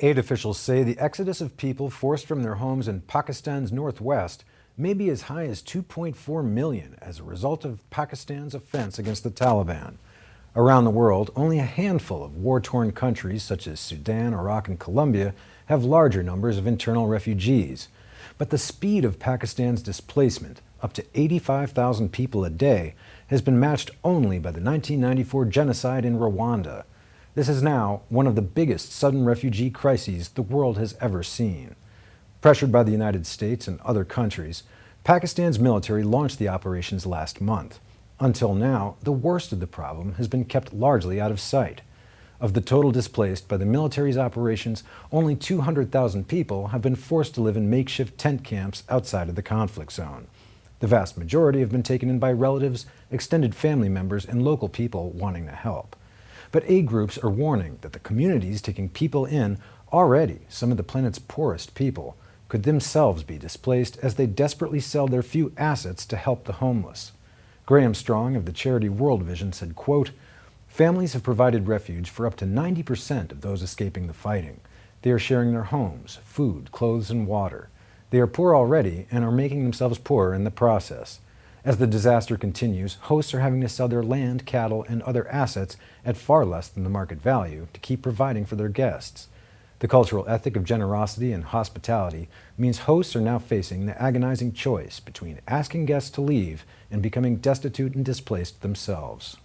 Aid officials say the exodus of people forced from their homes in Pakistan's northwest may be as high as 2.4 million as a result of Pakistan's offense against the Taliban. Around the world, only a handful of war-torn countries such as Sudan, Iraq, and Colombia have larger numbers of internal refugees. But the speed of Pakistan's displacement, up to 85,000 people a day, has been matched only by the 1994 genocide in Rwanda. This is now one of the biggest sudden refugee crises the world has ever seen. Pressured by the United States and other countries, Pakistan's military launched the operations last month. Until now, the worst of the problem has been kept largely out of sight. Of the total displaced by the military's operations, only 200,000 people have been forced to live in makeshift tent camps outside of the conflict zone. The vast majority have been taken in by relatives, extended family members, and local people wanting to help. But aid groups are warning that the communities taking people in, already some of the planet's poorest people, could themselves be displaced as they desperately sell their few assets to help the homeless. Graham Strong of the charity World Vision said, quote, "Families have provided refuge for up to 90% of those escaping the fighting. They are sharing their homes, food, clothes, and water. They are poor already and are making themselves poorer in the process. As the disaster continues, hosts are having to sell their land, cattle, and other assets at far less than the market value to keep providing for their guests. The cultural ethic of generosity and hospitality means hosts are now facing the agonizing choice between asking guests to leave and becoming destitute and displaced themselves."